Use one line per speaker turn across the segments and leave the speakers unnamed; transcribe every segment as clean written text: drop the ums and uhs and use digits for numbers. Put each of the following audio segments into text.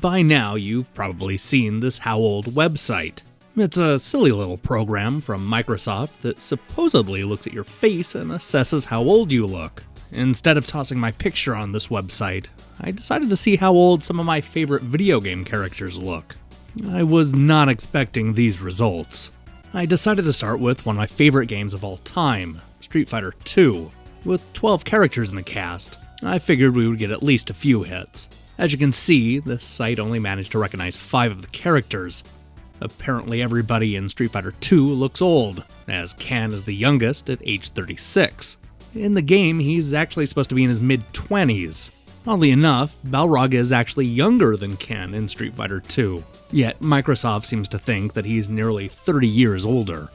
By now, you've probably seen this How Old website. It's a silly little program from Microsoft that supposedly looks at your face and assesses how old you look. Instead of tossing my picture on this website, I decided to see how old some of my favorite video game characters look. I was not expecting these results. I decided to start with one of my favorite games of all time, Street Fighter II. With 12 characters in the cast, I figured we would get at least a few hits. As you can see, this site only managed to recognize 5 of the characters. Apparently everybody in Street Fighter II looks old, as Ken is the youngest at age 36. In the game, he's actually supposed to be in his mid-20s. Oddly enough, Balrog is actually younger than Ken in Street Fighter II, yet Microsoft seems to think that he's nearly 30 years older.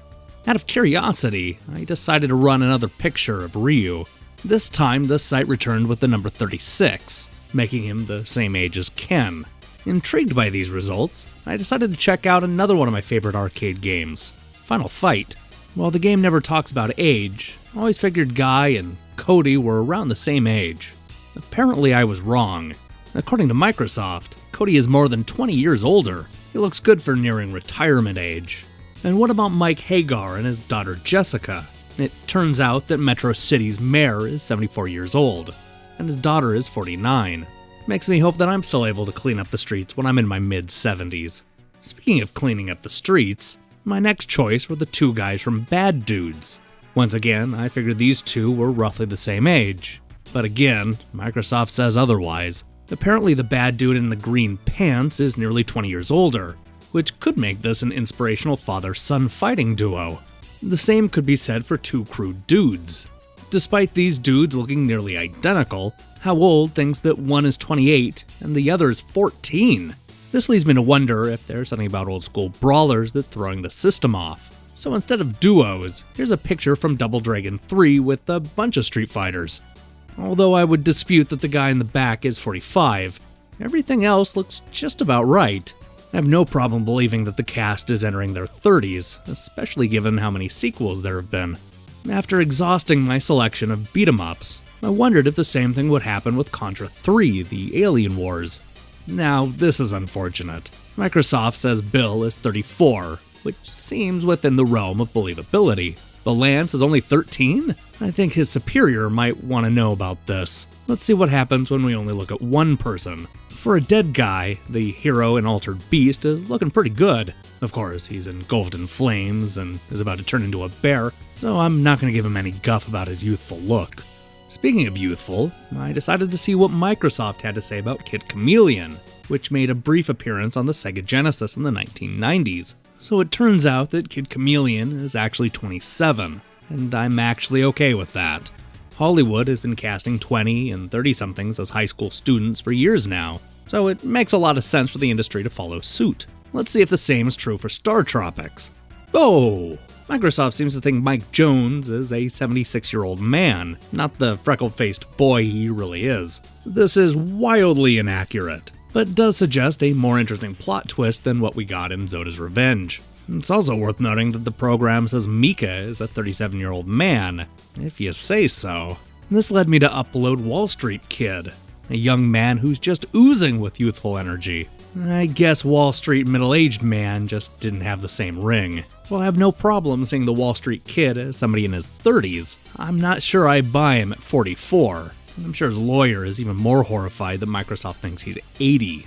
Out of curiosity, I decided to run another picture of Ryu. This time, the site returned with the number 36, making him the same age as Ken. Intrigued by these results, I decided to check out another one of my favorite arcade games, Final Fight. While the game never talks about age, I always figured Guy and Cody were around the same age. Apparently I was wrong. According to Microsoft, Cody is more than 20 years older. He looks good for nearing retirement age. And what about Mike Hagar and his daughter Jessica? It turns out that Metro City's mayor is 74 years old, and his daughter is 49. Makes me hope that I'm still able to clean up the streets when I'm in my mid-70s. Speaking of cleaning up the streets, my next choice were the 2 guys from Bad Dudes. Once again, I figured these 2 were roughly the same age. But again, Microsoft says otherwise. Apparently the bad dude in the green pants is nearly 20 years older, which could make this an inspirational father-son fighting duo. The same could be said for 2 crude dudes. Despite these dudes looking nearly identical, How Old thinks that one is 28 and the other is 14. This leads me to wonder if there's something about old school brawlers that's throwing the system off. So instead of duos, here's a picture from Double Dragon 3 with a bunch of Street Fighters. Although I would dispute that the guy in the back is 45, everything else looks just about right. I have no problem believing that the cast is entering their 30s, especially given how many sequels there have been. After exhausting my selection of beat-em-ups, I wondered if the same thing would happen with Contra 3, the Alien Wars. Now, this is unfortunate. Microsoft says Bill is 34, which seems within the realm of believability. But Lance is only 13? I think his superior might want to know about this. Let's see what happens when we only look at one person. For a dead guy, the hero in Altered Beast is looking pretty good. Of course, he's engulfed in flames and is about to turn into a bear, so I'm not going to give him any guff about his youthful look. Speaking of youthful, I decided to see what Microsoft had to say about Kid Chameleon, which made a brief appearance on the Sega Genesis in the 1990s. So it turns out that Kid Chameleon is actually 27, and I'm actually okay with that. Hollywood has been casting 20 and 30-somethings as high school students for years now, so it makes a lot of sense for the industry to follow suit. Let's see if the same is true for Star Tropics. Oh! Microsoft seems to think Mike Jones is a 76-year-old man, not the freckle-faced boy he really is. This is wildly inaccurate, but does suggest a more interesting plot twist than what we got in Zoda's Revenge. It's also worth noting that the program says Mika is a 37-year-old man, if you say so. This led me to upload Wall Street Kid, a young man who's just oozing with youthful energy. I guess Wall Street middle-aged man just didn't have the same ring. Well, I have no problem seeing the Wall Street Kid as somebody in his 30s. I'm not sure I buy him at 44. I'm sure his lawyer is even more horrified that Microsoft thinks he's 80.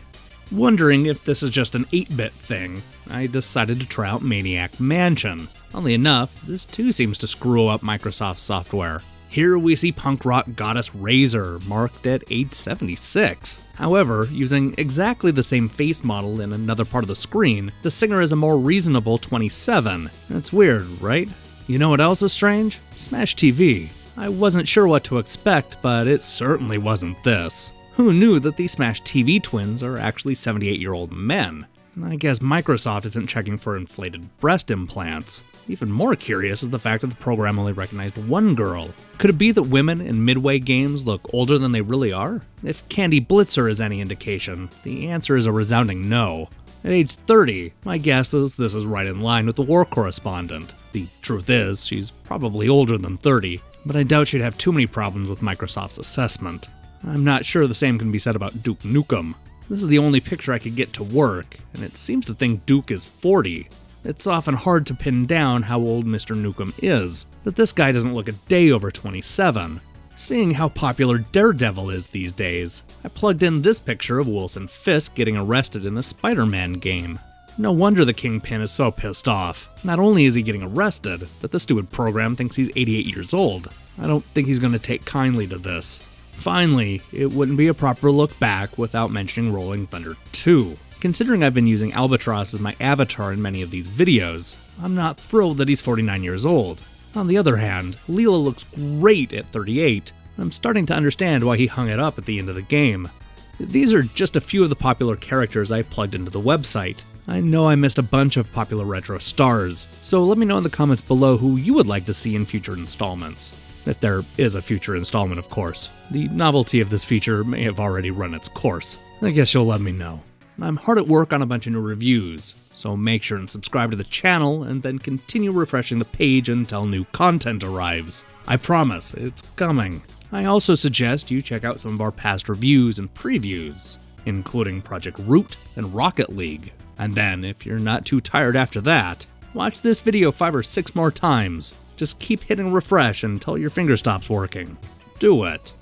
Wondering if this is just an 8-bit thing, I decided to try out Maniac Mansion. Oddly enough, this too seems to screw up Microsoft software. Here we see punk rock goddess Razor, marked at age 76. However, using exactly the same face model in another part of the screen, the singer is a more reasonable 27. That's weird, right? You know what else is strange? Smash TV. I wasn't sure what to expect, but it certainly wasn't this. Who knew that the Smash TV twins are actually 78-year-old men? I guess Microsoft isn't checking for inflated breast implants. Even more curious is the fact that the program only recognized one girl. Could it be that women in Midway games look older than they really are? If Candy Blitzer is any indication, the answer is a resounding no. At age 30, my guess is this is right in line with the war correspondent. The truth is, she's probably older than 30, but I doubt she'd have too many problems with Microsoft's assessment. I'm not sure the same can be said about Duke Nukem. This is the only picture I could get to work, and it seems to think Duke is 40. It's often hard to pin down how old Mr. Nukem is, but this guy doesn't look a day over 27. Seeing how popular Daredevil is these days, I plugged in this picture of Wilson Fisk getting arrested in a Spider-Man game. No wonder the Kingpin is so pissed off. Not only is he getting arrested, but the stupid program thinks he's 88 years old. I don't think he's going to take kindly to this. Finally, it wouldn't be a proper look back without mentioning Rolling Thunder 2. Considering I've been using Albatross as my avatar in many of these videos, I'm not thrilled that he's 49 years old. On the other hand, Leela looks great at 38, and I'm starting to understand why he hung it up at the end of the game. These are just a few of the popular characters I plugged into the website. I know I missed a bunch of popular retro stars, so let me know in the comments below who you would like to see in future installments. If there is a future installment, of course. The novelty of this feature may have already run its course. I guess you'll let me know. I'm hard at work on a bunch of new reviews, so make sure and subscribe to the channel and then continue refreshing the page until new content arrives. I promise, it's coming. I also suggest you check out some of our past reviews and previews, including Project Root and Rocket League. And then, if you're not too tired after that, watch this video 5 or 6 more times. Just keep hitting refresh until your finger stops working. Do it.